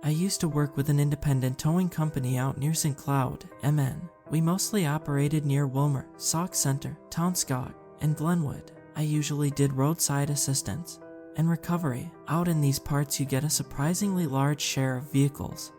I used to work with an independent towing company out near St. Cloud, MN. We mostly operated near Wilmer, Sauk Center, Townskog, and Glenwood. I usually did roadside assistance and recovery. Out in these parts you get a surprisingly large share of vehicles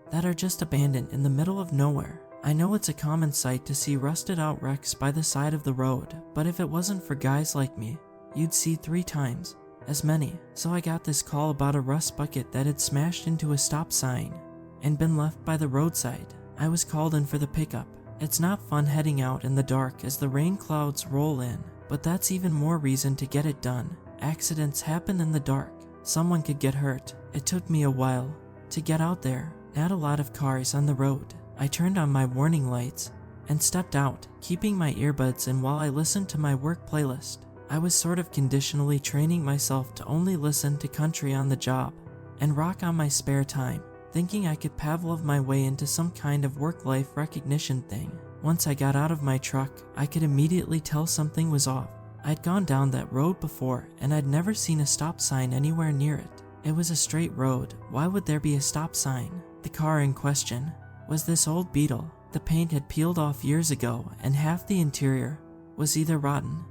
that are just abandoned in the middle of nowhere. I know it's a common sight to see rusted out wrecks by the side of the road, but if it wasn't for guys like me, you'd see 3 times as many. So I got this call about a rust bucket that had smashed into a stop sign and been left by the roadside. I was called in for the pickup. It's not fun heading out in the dark as the rain clouds roll in, but that's even more reason to get it done. Accidents happen in the dark. Someone could get hurt. It took me a while to get out there. Not a lot of cars on the road. I turned on my warning lights and stepped out, keeping my earbuds in while I listened to my work playlist. I was sort of conditionally training myself to only listen to country on the job and rock on my spare time, thinking I could Pavlov my way into some kind of work-life recognition thing. Once I got out of my truck, I could immediately tell something was off. I'd gone down that road before, and I'd never seen a stop sign anywhere near it. It was a straight road. Why would there be a stop sign? The car in question was this old Beetle. The paint had peeled off years ago, and half the interior was either rotten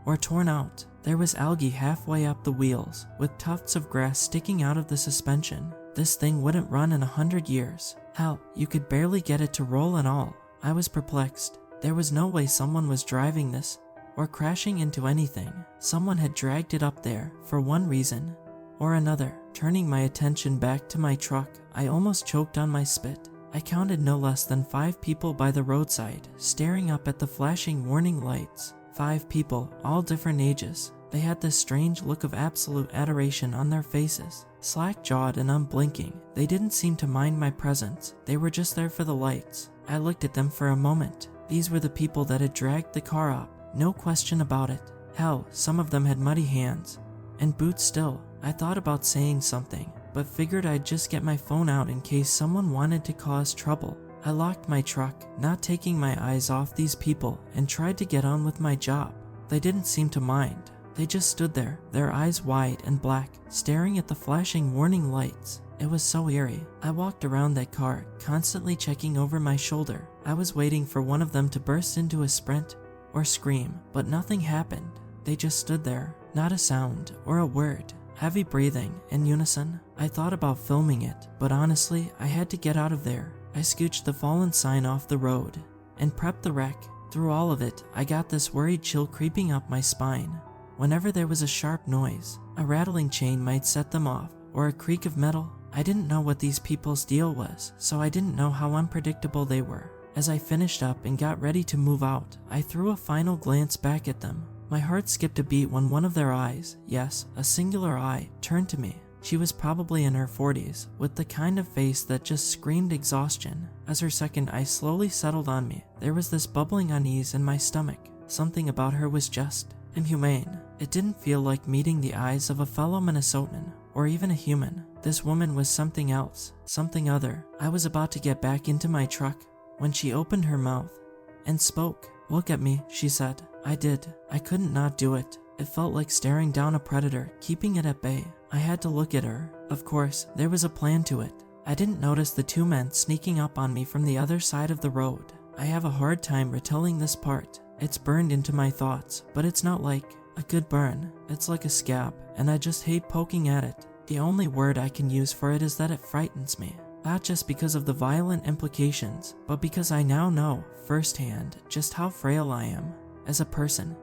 or torn out. There was algae halfway up the wheels, with tufts of grass sticking out of the suspension. This thing wouldn't run in 100 years. Hell, you could barely get it to roll and all. I was perplexed. There was no way someone was driving this or crashing into anything. Someone had dragged it up there for one reason or another. Turning my attention back to my truck, I almost choked on my spit. I counted no less than 5 people by the roadside, staring up at the flashing warning lights. 5 people, all different ages. They had this strange look of absolute adoration on their faces, slack-jawed and unblinking. They didn't seem to mind my presence. They were just there for the lights. I looked at them for a moment. These were the people that had dragged the car up. No question about it. Hell, some of them had muddy hands and boots still. I thought about saying something, but figured I'd just get my phone out in case someone wanted to cause trouble. I locked my truck, not taking my eyes off these people, and tried to get on with my job. They didn't seem to mind. They just stood there, their eyes wide and black, staring at the flashing warning lights. It was so eerie. I walked around that car, constantly checking over my shoulder. I was waiting for one of them to burst into a sprint or scream, but nothing happened. They just stood there, not a sound or a word. Heavy breathing, in unison. I thought about filming it, but honestly, I had to get out of there. I scooched the fallen sign off the road and prepped the wreck. Through all of it, I got this worried chill creeping up my spine. Whenever there was a sharp noise, a rattling chain might set them off, or a creak of metal. I didn't know what these people's deal was, so I didn't know how unpredictable they were. As I finished up and got ready to move out, I threw a final glance back at them. My heart skipped a beat when one of their eyes, yes, a singular eye, turned to me. She was probably in her 40s, with the kind of face that just screamed exhaustion. As her second eye slowly settled on me, there was this bubbling unease in my stomach. Something about her was just inhumane. It didn't feel like meeting the eyes of a fellow Minnesotan, or even a human. This woman was something else, something other. I was about to get back into my truck when she opened her mouth and spoke. "Look at me," she said. I did. I couldn't not do it. It felt like staring down a predator, keeping it at bay. I had to look at her. Of course, there was a plan to it. I didn't notice the 2 men sneaking up on me from the other side of the road. I have a hard time retelling this part. It's burned into my thoughts, but it's not like a good burn. It's like a scab, and I just hate poking at it. The only word I can use for it is that it frightens me. Not just because of the violent implications, but because I now know firsthand just how frail I am as a person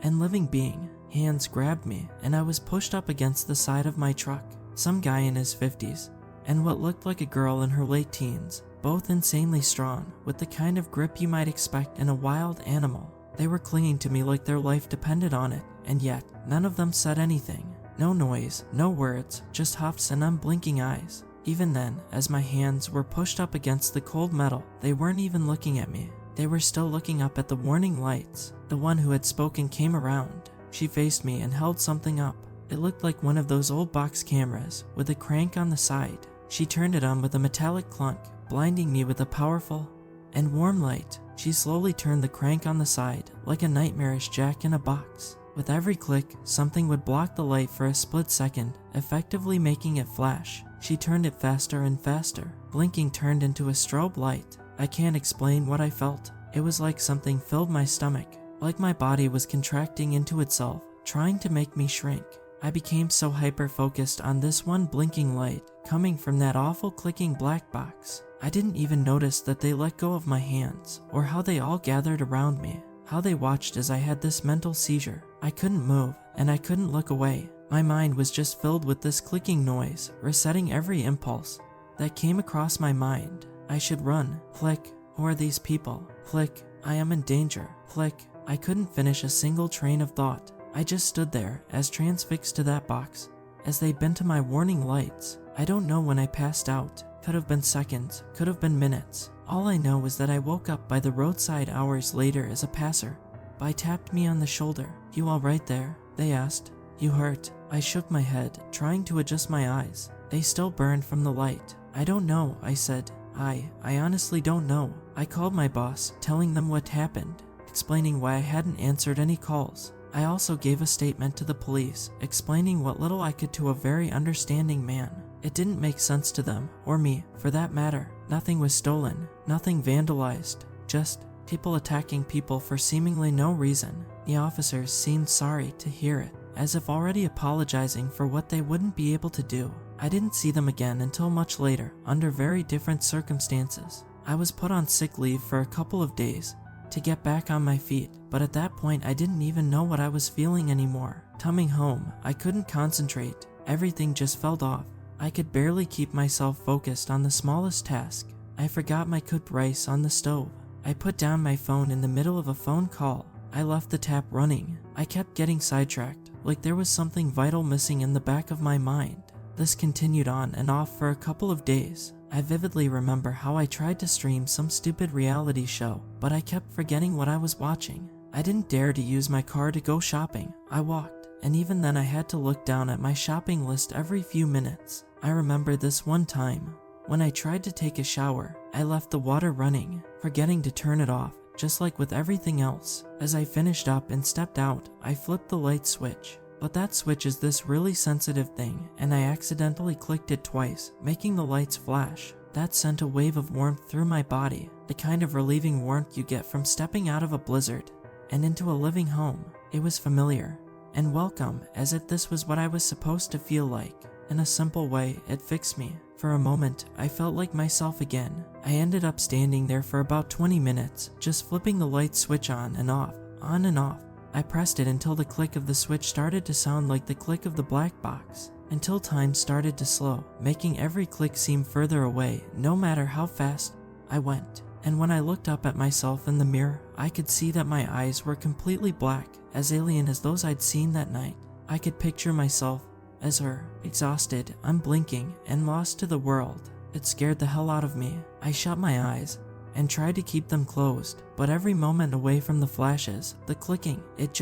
and living being. Hands grabbed me, and I was pushed up against the side of my truck. Some guy in his 50s, and what looked like a girl in her late teens, both insanely strong, with the kind of grip you might expect in a wild animal. They were clinging to me like their life depended on it, and yet, none of them said anything. No noise, no words, just huffs and unblinking eyes. Even then, as my hands were pushed up against the cold metal, they weren't even looking at me. They were still looking up at the warning lights. The one who had spoken came around. She faced me and held something up. It looked like one of those old box cameras with a crank on the side. She turned it on with a metallic clunk, blinding me with a powerful and warm light. She slowly turned the crank on the side, like a nightmarish jack in a box. With every click, something would block the light for a split second, effectively making it flash. She turned it faster and faster. Blinking turned into a strobe light. I can't explain what I felt. It was like something filled my stomach, like my body was contracting into itself, trying to make me shrink. I became so hyper-focused on this one blinking light coming from that awful clicking black box. I didn't even notice that they let go of my hands, or how they all gathered around me, how they watched as I had this mental seizure. I couldn't move, and I couldn't look away. My mind was just filled with this clicking noise, resetting every impulse that came across my mind. I should run. Click. Who are these people? Click. I am in danger. Click. I couldn't finish a single train of thought. I just stood there, as transfixed to that box, as they bent to my warning lights. I don't know when I passed out. Could have been seconds, could have been minutes. All I know is that I woke up by the roadside hours later as a passer-by tapped me on the shoulder. "You all right there?" they asked. "You hurt?" I shook my head, trying to adjust my eyes. They still burned from the light. "I don't know," I said. I honestly don't know." I called my boss, telling them what happened, explaining why I hadn't answered any calls. I also gave a statement to the police, explaining what little I could to a very understanding man. It didn't make sense to them, or me, for that matter. Nothing was stolen, nothing vandalized, just people attacking people for seemingly no reason. The officers seemed sorry to hear it, as if already apologizing for what they wouldn't be able to do. I didn't see them again until much later, under very different circumstances. I was put on sick leave for a couple of days to get back on my feet, but at that point I didn't even know what I was feeling anymore. Coming home, I couldn't concentrate. Everything just felt off. I could barely keep myself focused on the smallest task. I forgot my cooked rice on the stove. I put down my phone in the middle of a phone call. I left the tap running. I kept getting sidetracked, like there was something vital missing in the back of my mind. This continued on and off for a couple of days. I vividly remember how I tried to stream some stupid reality show, but I kept forgetting what I was watching. I didn't dare to use my car to go shopping. I walked, and even then I had to look down at my shopping list every few minutes. I remember this one time, when I tried to take a shower, I left the water running, forgetting to turn it off, just like with everything else. As I finished up and stepped out, I flipped the light switch. But that switch is this really sensitive thing, and I accidentally clicked it twice, making the lights flash. That sent a wave of warmth through my body, the kind of relieving warmth you get from stepping out of a blizzard and into a living home. It was familiar and welcome, as if this was what I was supposed to feel like. In a simple way, it fixed me. For a moment, I felt like myself again. I ended up standing there for about 20 minutes, just flipping the light switch on and off, on and off. I pressed it until the click of the switch started to sound like the click of the black box, until time started to slow, making every click seem further away, no matter how fast I went. And when I looked up at myself in the mirror, I could see that my eyes were completely black, as alien as those I'd seen that night. I could picture myself as her, exhausted, unblinking, and lost to the world. It scared the hell out of me. I shut my eyes and tried to keep them closed, but every moment away from the flashes, the clicking, it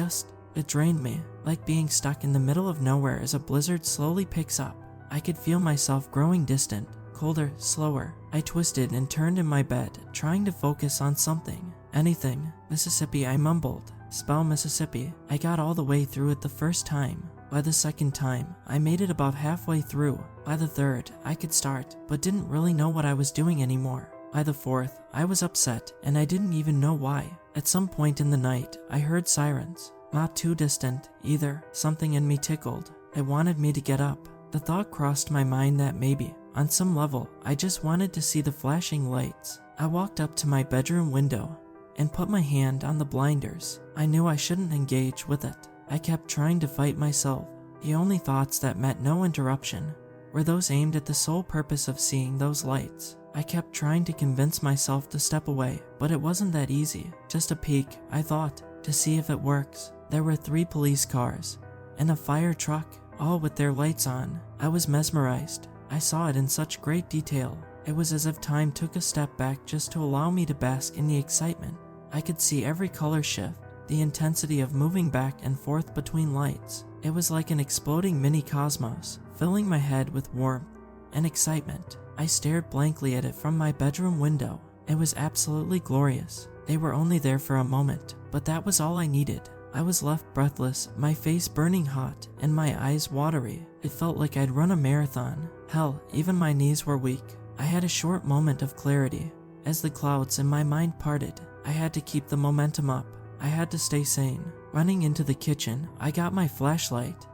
drained me, like being stuck in the middle of nowhere as a blizzard slowly picks up. I could feel myself growing distant, colder, slower. I twisted and turned in my bed, trying to focus on something. Anything. Mississippi, I mumbled. Spell Mississippi. I got all the way through it the first time. By the second time, I made it about halfway through. By the third, I could start, but didn't really know what I was doing anymore. By the fourth, I was upset, and I didn't even know why. At some point in the night, I heard sirens. Not too distant, either. Something in me tickled. It wanted me to get up. The thought crossed my mind that maybe, on some level, I just wanted to see the flashing lights. I walked up to my bedroom window and put my hand on the blinders. I knew I shouldn't engage with it. I kept trying to fight myself. The only thoughts that met no interruption were those aimed at the sole purpose of seeing those lights. I kept trying to convince myself to step away, but it wasn't that easy. Just a peek, I thought, to see if it works. There were 3 police cars and a fire truck, all with their lights on. I was mesmerized. I saw it in such great detail. It was as if time took a step back just to allow me to bask in the excitement. I could see every color shift, the intensity of moving back and forth between lights. It was like an exploding mini cosmos, filling my head with warmth and excitement. I stared blankly at it from my bedroom window. It was absolutely glorious. They were only there for a moment, but that was all I needed. I was left breathless, my face burning hot, and my eyes watery. It felt like I'd run a marathon. Hell, even my knees were weak. I had a short moment of clarity. As the clouds in my mind parted, I had to keep the momentum up. I had to stay sane. Running into the kitchen, I got my flashlight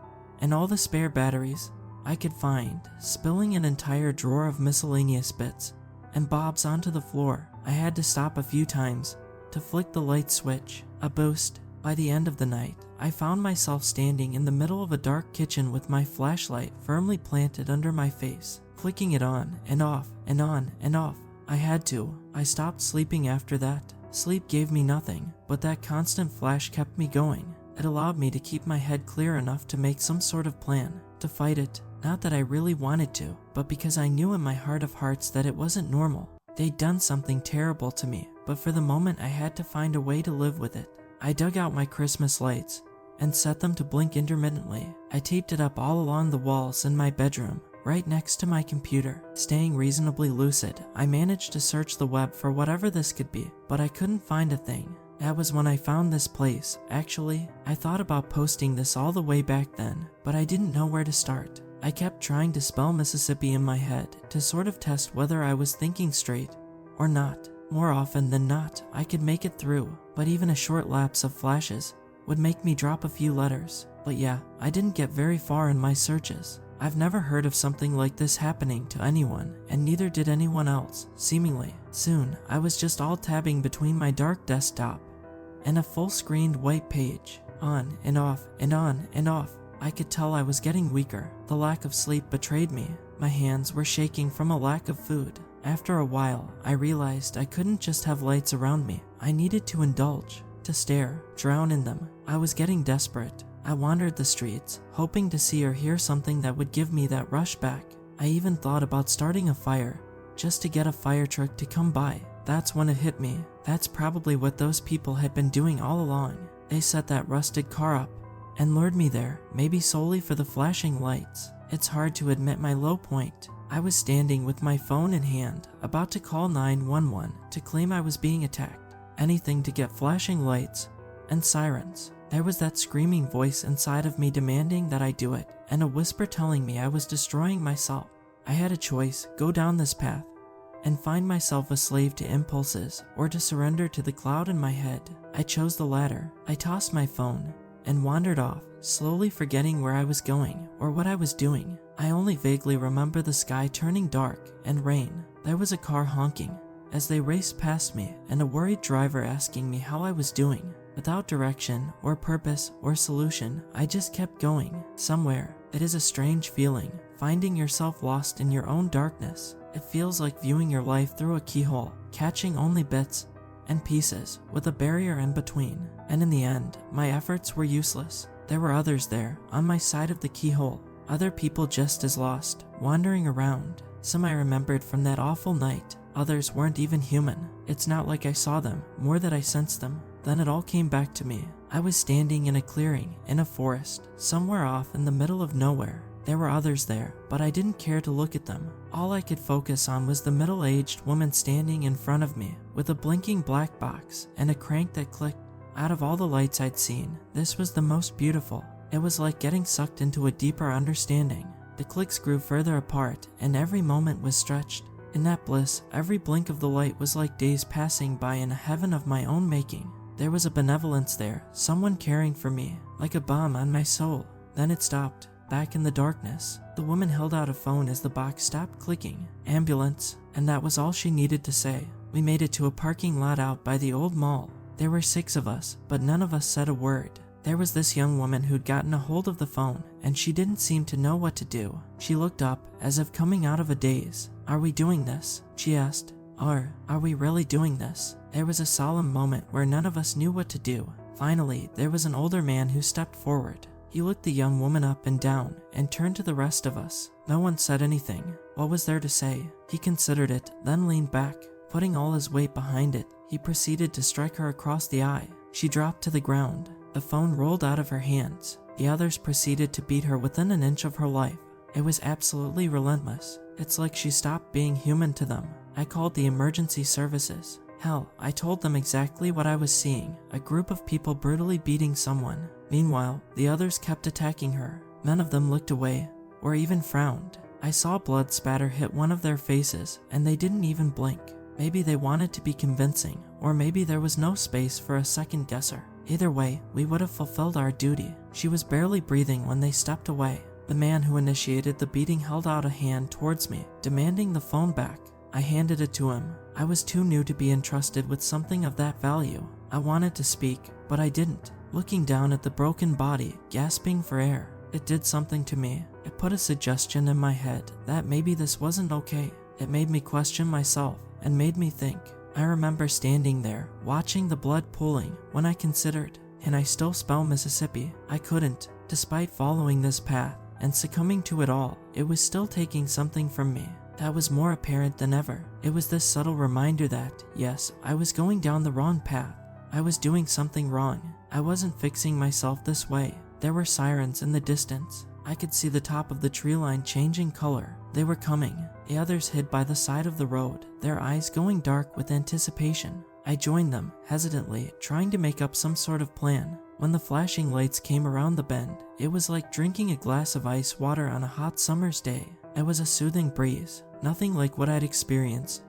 and all the spare batteries I could find, spilling an entire drawer of miscellaneous bits and bobs onto the floor. I had to stop a few times to flick the light switch. A boost. By the end of the night, I found myself standing in the middle of a dark kitchen with my flashlight firmly planted under my face, flicking it on and off and on and off. I had to. I stopped sleeping after that. Sleep gave me nothing, but that constant flash kept me going. It allowed me to keep my head clear enough to make some sort of plan, to fight it. Not that I really wanted to, but because I knew in my heart of hearts that it wasn't normal. They'd done something terrible to me, but for the moment I had to find a way to live with it. I dug out my Christmas lights and set them to blink intermittently. I taped it up all along the walls in my bedroom, right next to my computer. Staying reasonably lucid, I managed to search the web for whatever this could be, but I couldn't find a thing. That was when I found this place. Actually, I thought about posting this all the way back then, but I didn't know where to start. I kept trying to spell Mississippi in my head to sort of test whether I was thinking straight or not. More often than not, I could make it through, but even a short lapse of flashes would make me drop a few letters. But yeah, I didn't get very far in my searches. I've never heard of something like this happening to anyone, and neither did anyone else, seemingly. Soon, I was just alt-tabbing between my dark desktop and a full-screened white page, on and off and on and off. I could tell I was getting weaker. The lack of sleep betrayed me. My hands were shaking from a lack of food. After a while, I realized I couldn't just have lights around me. I needed to indulge, to stare, drown in them. I was getting desperate. I wandered the streets, hoping to see or hear something that would give me that rush back. I even thought about starting a fire, just to get a fire truck to come by. That's when it hit me. That's probably what those people had been doing all along. They set that rusted car up and lured me there, maybe solely for the flashing lights. It's hard to admit my low point. I was standing with my phone in hand, about to call 911 to claim I was being attacked. Anything to get flashing lights and sirens. There was that screaming voice inside of me demanding that I do it, and a whisper telling me I was destroying myself. I had a choice: go down this path and find myself a slave to impulses, or to surrender to the cloud in my head. I chose the latter. I tossed my phone and wandered off, slowly forgetting where I was going or what I was doing. I only vaguely remember the sky turning dark and rain. There was a car honking as they raced past me, and a worried driver asking me how I was doing. Without direction or purpose or solution, I just kept going somewhere. It is a strange feeling, finding yourself lost in your own darkness. It feels like viewing your life through a keyhole, catching only bits and pieces, with a barrier in between. And in the end, my efforts were useless. There were others there, on my side of the keyhole, other people just as lost, wandering around. Some I remembered from that awful night, others weren't even human. It's not like I saw them, more that I sensed them. Then it all came back to me. I was standing in a clearing, in a forest, somewhere off in the middle of nowhere. There were others there, but I didn't care to look at them. All I could focus on was the middle-aged woman standing in front of me, with a blinking black box and a crank that clicked. Out of all the lights I'd seen, this was the most beautiful. It was like getting sucked into a deeper understanding. The clicks grew further apart, and every moment was stretched. In that bliss, every blink of the light was like days passing by in a heaven of my own making. There was a benevolence there, someone caring for me, like a balm on my soul. Then it stopped. Back in the darkness, the woman held out a phone as the box stopped clicking. Ambulance, and that was all she needed to say. We made it to a parking lot out by the old mall. There were 6 of us, but none of us said a word. There was this young woman who'd gotten a hold of the phone, and she didn't seem to know what to do. She looked up, as if coming out of a daze. "Are we doing this?" she asked. Are we really doing this?" There was a solemn moment where none of us knew what to do. Finally, there was an older man who stepped forward. He looked the young woman up and down, and turned to the rest of us. No one said anything. What was there to say? He considered it, then leaned back. Putting all his weight behind it, he proceeded to strike her across the eye. She dropped to the ground. The phone rolled out of her hands. The others proceeded to beat her within an inch of her life. It was absolutely relentless. It's like she stopped being human to them. I called the emergency services. Hell, I told them exactly what I was seeing, a group of people brutally beating someone. Meanwhile, the others kept attacking her. None of them looked away, or even frowned. I saw blood spatter hit one of their faces, and they didn't even blink. Maybe they wanted to be convincing, or maybe there was no space for a second guesser. Either way, we would have fulfilled our duty. She was barely breathing when they stepped away. The man who initiated the beating held out a hand towards me, demanding the phone back. I handed it to him. I was too new to be entrusted with something of that value. I wanted to speak, but I didn't. Looking down at the broken body, gasping for air, it did something to me. It put a suggestion in my head that maybe this wasn't okay. It made me question myself and made me think. I remember standing there, watching the blood pooling, when I considered, can I still spell Mississippi? I couldn't. Despite following this path and succumbing to it all, it was still taking something from me that was more apparent than ever. It was this subtle reminder that, yes, I was going down the wrong path. I was doing something wrong. I wasn't fixing myself this way. There were sirens in the distance. I could see the top of the tree line changing color. They were coming. The others hid by the side of the road, their eyes going dark with anticipation. I joined them, hesitantly, trying to make up some sort of plan. When the flashing lights came around the bend, it was like drinking a glass of ice water on a hot summer's day. It was a soothing breeze, nothing like what I'd experienced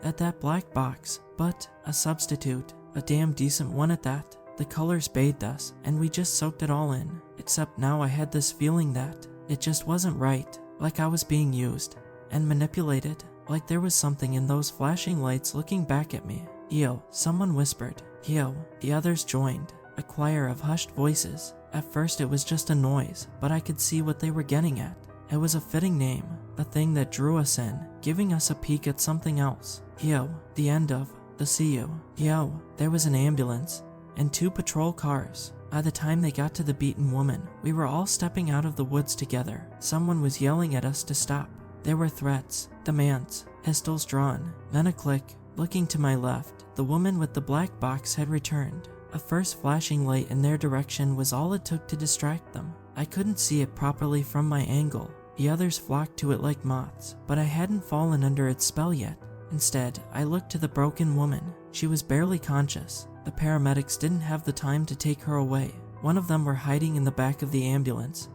at that black box, but a substitute, a damn decent one at that. The colors bathed us, and we just soaked it all in. Except now I had this feeling that it just wasn't right, like I was being used and manipulated, like there was something in those flashing lights looking back at me. Yo, someone whispered. Yo, the others joined, a choir of hushed voices. At first it was just a noise, but I could see what they were getting at. It was a fitting name, the thing that drew us in, giving us a peek at something else. Yo, the end of the see you. Yo, there was an ambulance and 2 patrol cars. By the time they got to the beaten woman, we were all stepping out of the woods together. Someone was yelling at us to stop. There were threats, demands, pistols drawn. Then a click. Looking to my left, the woman with the black box had returned. A first flashing light in their direction was all it took to distract them. I couldn't see it properly from my angle. The others flocked to it like moths, but I hadn't fallen under its spell yet. Instead, I looked to the broken woman. She was barely conscious. The paramedics didn't have the time to take her away. One of them were hiding in the back of the ambulance,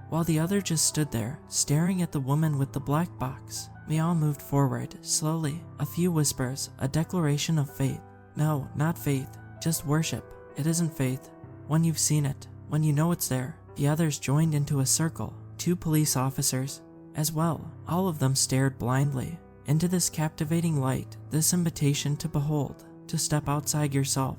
while the other just stood there, staring at the woman with the black box. We all moved forward, slowly. A few whispers, a declaration of faith. No, not faith, just worship. It isn't faith. When you've seen it, when you know it's there. The others joined into a circle, 2 police officers as well. All of them stared blindly into this captivating light, this invitation to behold, to step outside yourself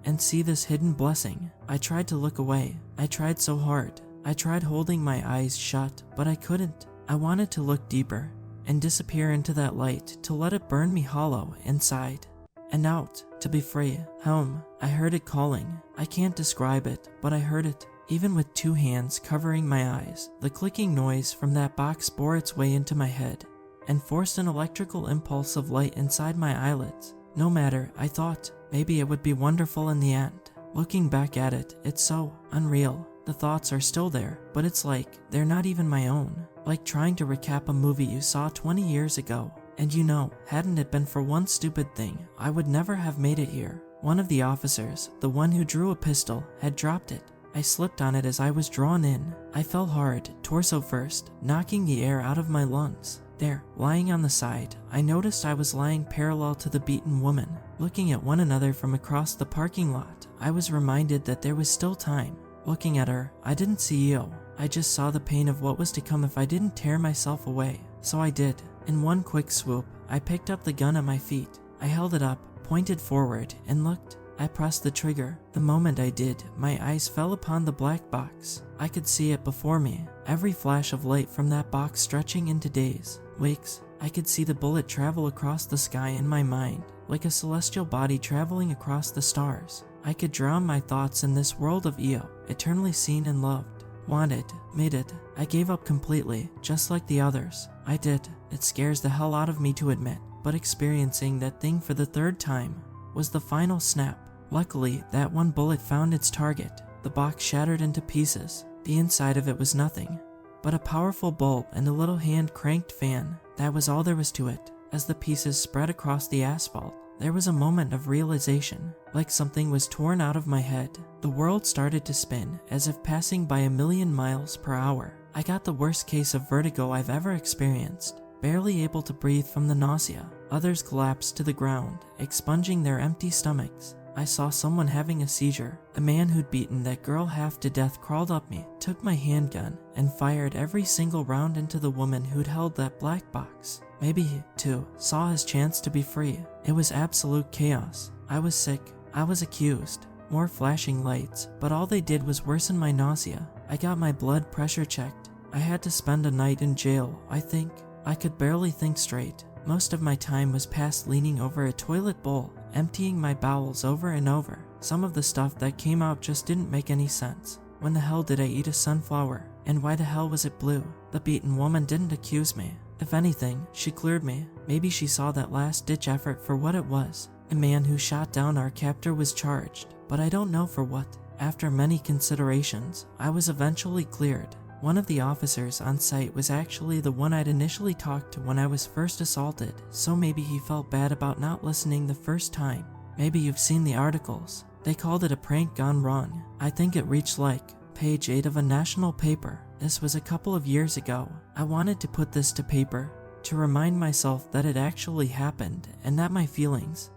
and see this hidden blessing. I tried to look away. I tried so hard. I tried holding my eyes shut, but I couldn't. I wanted to look deeper and disappear into that light, to let it burn me hollow inside and out, to be free. Home. I heard it calling. I can't describe it, but I heard it. Even with 2 hands covering my eyes, the clicking noise from that box bore its way into my head and forced an electrical impulse of light inside my eyelids. No matter, I thought, maybe it would be wonderful in the end. Looking back at it, it's so unreal. The thoughts are still there, but it's like they're not even my own. Like trying to recap a movie you saw 20 years ago. And you know, hadn't it been for one stupid thing, I would never have made it here. One of the officers, the one who drew a pistol, had dropped it. I slipped on it as I was drawn in. I fell hard, torso first, knocking the air out of my lungs. There, lying on the side, I noticed I was lying parallel to the beaten woman. Looking at one another from across the parking lot, I was reminded that there was still time. Looking at her, I didn't see Io. I just saw the pain of what was to come if I didn't tear myself away. So I did. In one quick swoop, I picked up the gun at my feet. I held it up, pointed forward, and looked. I pressed the trigger. The moment I did, my eyes fell upon the black box. I could see it before me, every flash of light from that box stretching into days, weeks. I could see the bullet travel across the sky in my mind, like a celestial body traveling across the stars. I could drown my thoughts in this world of Io, eternally seen and loved. Wanted, made it. I gave up completely, just like the others. I did. It scares the hell out of me to admit, but experiencing that thing for the 3rd time was the final snap. Luckily, that one bullet found its target. The box shattered into pieces. The inside of it was nothing but a powerful bulb and a little hand-cranked fan. That was all there was to it. As the pieces spread across the asphalt, There was a moment of realization, like something was torn out of my head. The world started to spin, as if passing by 1,000,000 miles per hour. I got the worst case of vertigo I've ever experienced, barely able to breathe from the nausea. Others collapsed to the ground, expunging their empty stomachs. I saw someone having a seizure. The man who'd beaten that girl half to death crawled up me, took my handgun, and fired every single round into the woman who'd held that black box. Maybe he, too, saw his chance to be free. It was absolute chaos. I was sick. I was accused. More flashing lights, but all they did was worsen my nausea. I got my blood pressure checked. I had to spend a night in jail, I think. I could barely think straight. Most of my time was passed leaning over a toilet bowl, emptying my bowels over and over. Some of the stuff that came out just didn't make any sense. When the hell did I eat a sunflower? And why the hell was it blue? The beaten woman didn't accuse me. If anything, she cleared me. Maybe she saw that last-ditch effort for what it was. The man who shot down our captor was charged, but I don't know for what. After many considerations, I was eventually cleared. One of the officers on site was actually the one I'd initially talked to when I was first assaulted, so maybe he felt bad about not listening the first time. Maybe you've seen the articles. They called it a prank gone wrong. I think it reached like page 8 of a national paper. This was a couple of years ago. I wanted to put this to paper to remind myself that it actually happened and that my feelings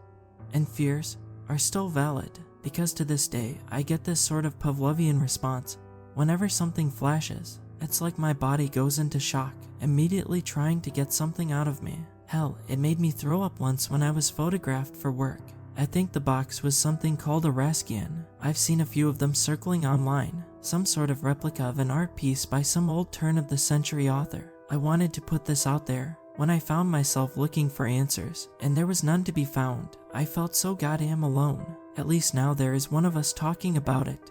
and fears are still valid, because to this day I get this sort of Pavlovian response. Whenever something flashes, it's like my body goes into shock, immediately trying to get something out of me. Hell, it made me throw up once when I was photographed for work. I think the box was something called a Raskian. I've seen a few of them circling online, some sort of replica of an art piece by some old turn-of-the-century author. I wanted to put this out there. When I found myself looking for answers, and there was none to be found, I felt so goddamn alone. At least now there is one of us talking about it.